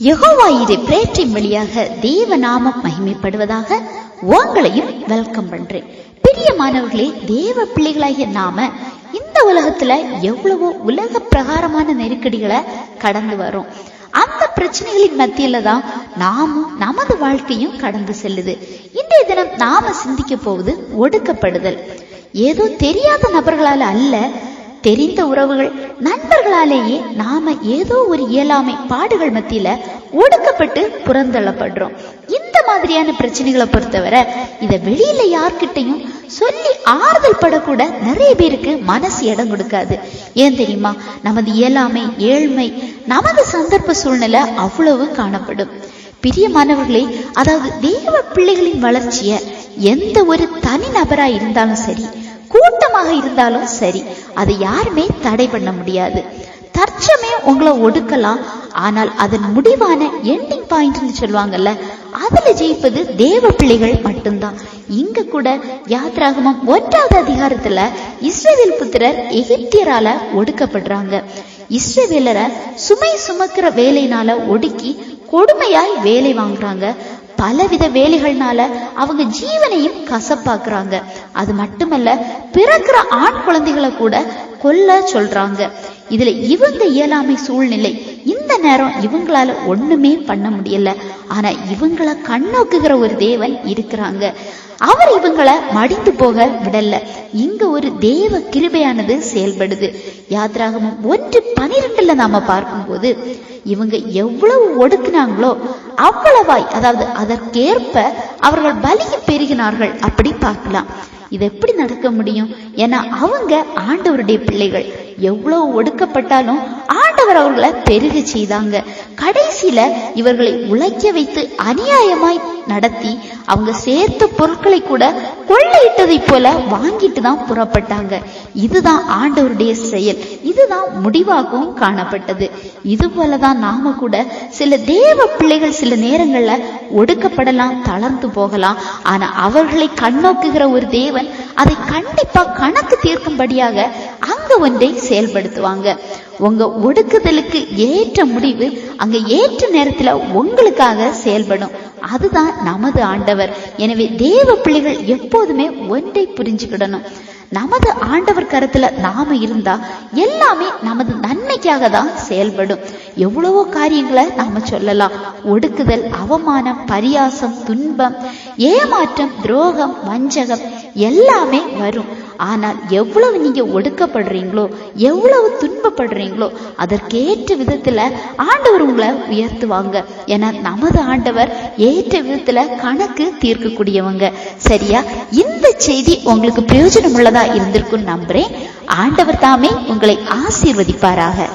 யெகோவாயிரு பிரேற்றின் வழியாக தேவ நாமம் மகிமைப்படுவதாக உங்களையும் வெல்கம் பண்றேன். பிரியமானவர்களே, தேவ பிள்ளைகளாகிய நாம இந்த உலகத்துல எவ்வளவோ உலக பிரகாரமான நெருக்கடிகளை கடந்து வரோம். அந்த பிரச்சனைகளின் மத்தியில தான் நாமும் நமது வாழ்க்கையும் கடந்து செல்லுது. இன்றைய தினம் நாம சிந்திக்க போவது ஒடுக்கப்படுதல். ஏதோ தெரியாத நபர்களால அல்ல, தெரிந்த உறவுகள் நண்பர்களாலேயே நாம ஏதோ ஒரு இயலாமை பாடுகள் மத்தியில ஒடுக்கப்பட்டு புறந்தள்ளப்படுறோம். இந்த மாதிரியான பிரச்சனைகளை பொறுத்தவரை இதை வெளியில யார்கிட்டையும் சொல்லி ஆறுதல் படக்கூட நிறைய பேருக்கு மனசு இடம் கொடுக்காது. ஏன் தெரியுமா? நமது இயலாமை, ஏழ்மை, நமது சந்தர்ப்ப சூழ்நிலை அவ்வளவு காணப்படும். பிரியமானவர்களே, அதாவது தேவ பிள்ளைகளின் வளர்ச்சிய எந்த ஒரு தனி நபரா இருந்தாலும் சரி, கூட்டமாக இருந்தாலும் சரி, அதை யாருமே தடை பண்ண முடியாது. தற்சமயம் உங்களை ஒடுக்கலாம், ஆனால் அதன் முடிவான எண்டிங் பாயிண்ட்னு சொல்லுவாங்கல்ல, அதுல ஜெயிப்பது தேவ பிள்ளைகள் மட்டும்தான். இங்க கூட யாத்ராகமம் 1வது அதிகாரத்துல இஸ்ரவேல் புத்திரர் எகிப்தியரால ஒடுக்கப்படுறாங்க. இஸ்ரவேலரை சுமை சுமக்கிற வேலையினால ஒடுக்கி கொடுமையாய் வேலை வாங்குறாங்க. பலவித வேலைகள்னால அவங்க ஜீவனையும் கசப்பாக்குறாங்க. அது மட்டுமல்ல, பிறக்கிற ஆண் குழந்தைகளை கூட கொல்ல சொல்றாங்க. இதுல இவங்க இயலாமை சூழ்நிலை, இந்த நேரம் இவங்களால ஒண்ணுமே பண்ண முடியல. ஆனா இவங்களை கண்ணோக்குகிற ஒரு தேவன் இருக்கிறாங்க. அவர் இவங்களை மடிந்து போக விடல. இங்க ஒரு தேவ கிருபையானது செயல்படுது. யாத்ராகமம் 1:12 நாம பார்க்கும்போது இவங்க எவ்வளவு ஒடுக்கினாங்களோ அவ்வளவாய், அதாவது அதற்கேற்ப அவர்கள் பலியை பெருகினார்கள் அப்படி பார்க்கலாம். இது எப்படி நடக்க முடியும்? ஏன்னா அவங்க ஆண்டவருடைய பிள்ளைகள். எவ்வளவு ஒடுக்கப்பட்டாலும் ஆண்டவர் அவர்களை பெருக செய்தாங்க. கடைசியில இவர்களை உழைக்க வைத்து அநியாயமாய் நடத்தி அவங்க சேர்த்த பொருட்களை கூட கொள்ளையிட்டதை போல வாங்கிட்டு தான் புறப்பட்டாங்க. இதுதான் ஆண்டவருடைய செயல். இதுதான் முடிவாகவும் காணப்பட்டது. இது போலதான் நாம கூட சில தேவ பிள்ளைகள் சில நேரங்கள்ல ஒடுக்கப்படலாம், தளர்ந்து போகலாம். ஆனா அவர்களை கண்ணோக்குகிற ஒரு தேவன் அதை கண்டிப்பா கணக்கு தீர்க்கும்படியாக அங்க ஒன்றை செயல்படுத்துவாங்க. உங்க ஒடுக்குதலுக்கு ஏற்ற முடிவு அங்க ஏற்ற நேரத்துல உங்களுக்காக செயல்படும். அதுதான் நமது ஆண்டவர். எனவே தேவ பிள்ளைகள் எப்போதுமே ஒன்றை புரிஞ்சுக்கிடணும். நமது ஆண்டவர் கருத்துல நாம இருந்தா எல்லாமே நமது நன்மைக்காக தான் செயல்படும். எவ்வளவோ காரியங்களை நாம சொல்லலாம். ஒடுக்குதல், அவமானம், பரியாசம், துன்பம், ஏமாற்றம், துரோகம், வஞ்சகம் எல்லாமே வரும். ஆனால் எவ்வளவு நீங்க ஒடுக்கப்படுறீங்களோ, எவ்வளவு துன்பப்படுறீங்களோ அதற்கேற்ற விதத்துல ஆண்டவர் உங்களை உயர்த்துவாங்க. ஏன்னா நமது ஆண்டவர் ஏற்ற விதத்துல கணக்கு தீர்க்கக்கூடியவங்க. சரியா? இந்த செய்தி உங்களுக்கு பிரயோஜனம் உள்ளதா இருந்திருக்கும் நம்புறேன். ஆண்டவர் தாமே உங்களை ஆசீர்வதிப்பாராக.